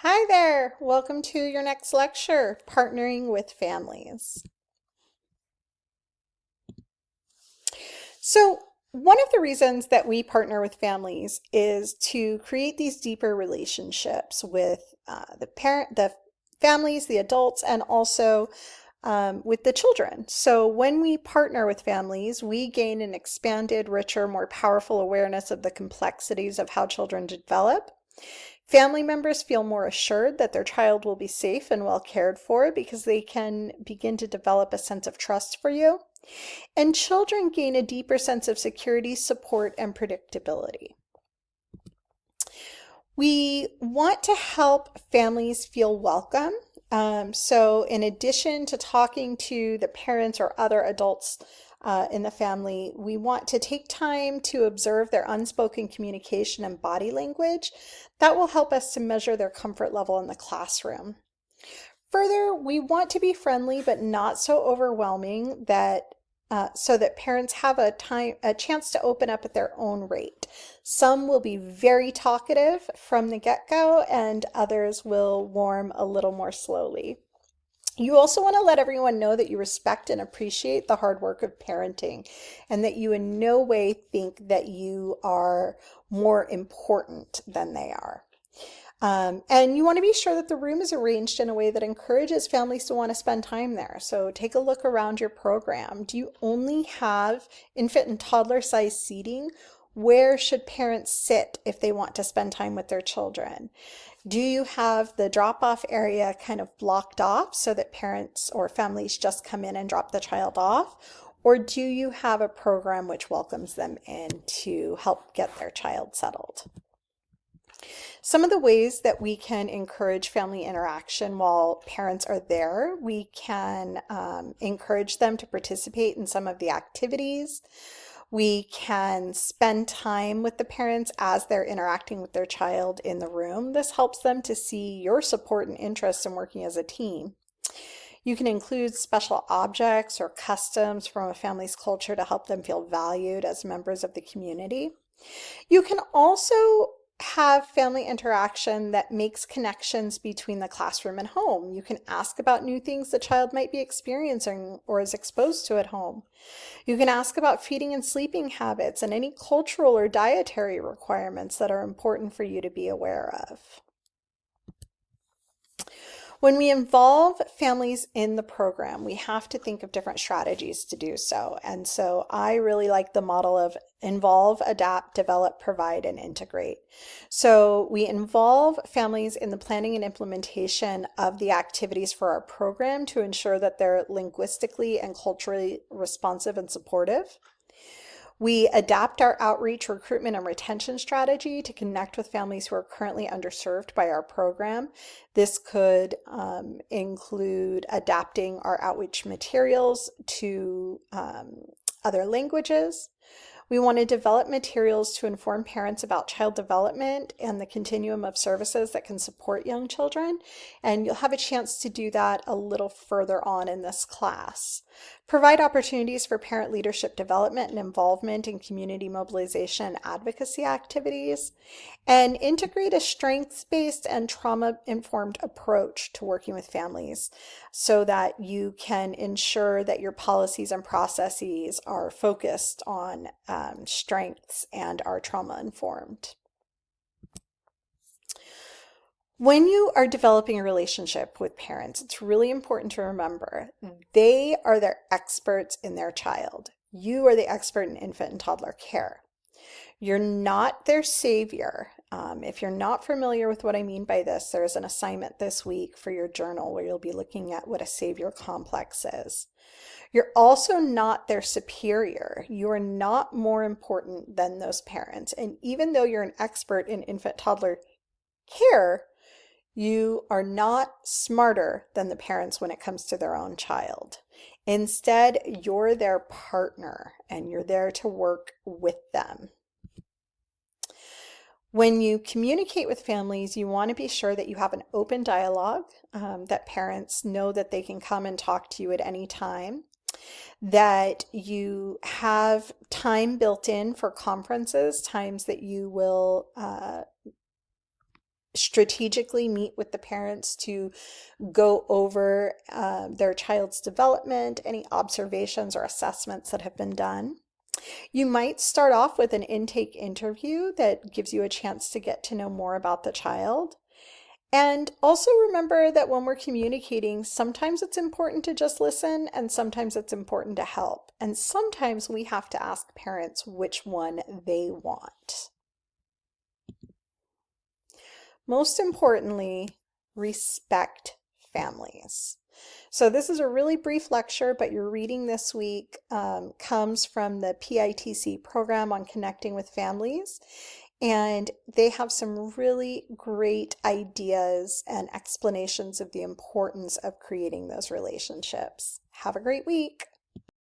Hi there! Welcome to your next lecture, Partnering with Families. So, one of the reasons that we partner with families is to create these deeper relationships with the families, the adults, and also with the children. So, when we partner with families, we gain an expanded, richer, more powerful awareness of the complexities of how children develop. Family members feel more assured that their child will be safe and well cared for because they can begin to develop a sense of trust for you. And children gain a deeper sense of security, support, and predictability. We want to help families feel welcome. So, in addition to talking to the parents or other adults in the family, we want to take time to observe their unspoken communication and body language. That will help us to measure their comfort level in the classroom. Further, we want to be friendly but not so overwhelming that so that parents have a chance to open up at their own rate. Some will be very talkative from the get-go, and others will warm a little more slowly. You also want to let everyone know that you respect and appreciate the hard work of parenting and that you in no way think that you are more important than they are. And you want to be sure that the room is arranged in a way that encourages families to want to spend time there. So take a look around your program. Do you only have infant and toddler size seating? Where should parents sit if they want to spend time with their children? Do you have the drop-off area kind of blocked off so that parents or families just come in and drop the child off? Or do you have a program which welcomes them in to help get their child settled? Some of the ways that we can encourage family interaction while parents are there, we can encourage them to participate in some of the activities. We can spend time with the parents as they're interacting with their child in the room. This helps them to see your support and interest in working as a team. You can include special objects or customs from a family's culture to help them feel valued as members of the community. You can also have family interaction that makes connections between the classroom and home. You can ask about new things the child might be experiencing or is exposed to at home. You can ask about feeding and sleeping habits and any cultural or dietary requirements that are important for you to be aware of. When we involve families in the program, we have to think of different strategies to do so. And so I really like the model of involve, adapt, develop, provide, and integrate. So we involve families in the planning and implementation of the activities for our program to ensure that they're linguistically and culturally responsive and supportive. We adapt our outreach, recruitment, and retention strategy to connect with families who are currently underserved by our program. This could include adapting our outreach materials to other languages. We want to develop materials to inform parents about child development and the continuum of services that can support young children. And you'll have a chance to do that a little further on in this class. Provide opportunities for parent leadership development and involvement in community mobilization and advocacy activities. And integrate a strengths-based and trauma-informed approach to working with families so that you can ensure that your policies and processes are focused on strengths and are trauma-informed. When you are developing a relationship with parents, it's really important to remember they are their experts in their child. You are the expert in infant and toddler care. You're not their savior. If you're not familiar with what I mean by this, there's an assignment this week for your journal where you'll be looking at what a savior complex is. You're also not their superior. You are not more important than those parents. And even though you're an expert in infant toddler care, you are not smarter than the parents when it comes to their own child. Instead, you're their partner and you're there to work with them. When you communicate with families, you want to be sure that you have an open dialogue, that parents know that they can come and talk to you at any time, that you have time built in for conferences, times that you will strategically meet with the parents to go over their child's development, any observations or assessments that have been done. You might start off with an intake interview that gives you a chance to get to know more about the child. And also remember that when we're communicating, sometimes it's important to just listen and sometimes it's important to help. And sometimes we have to ask parents which one they want. Most importantly, respect families. So this is a really brief lecture, but your reading this week comes from the PITC program on connecting with families. And they have some really great ideas and explanations of the importance of creating those relationships. Have a great week.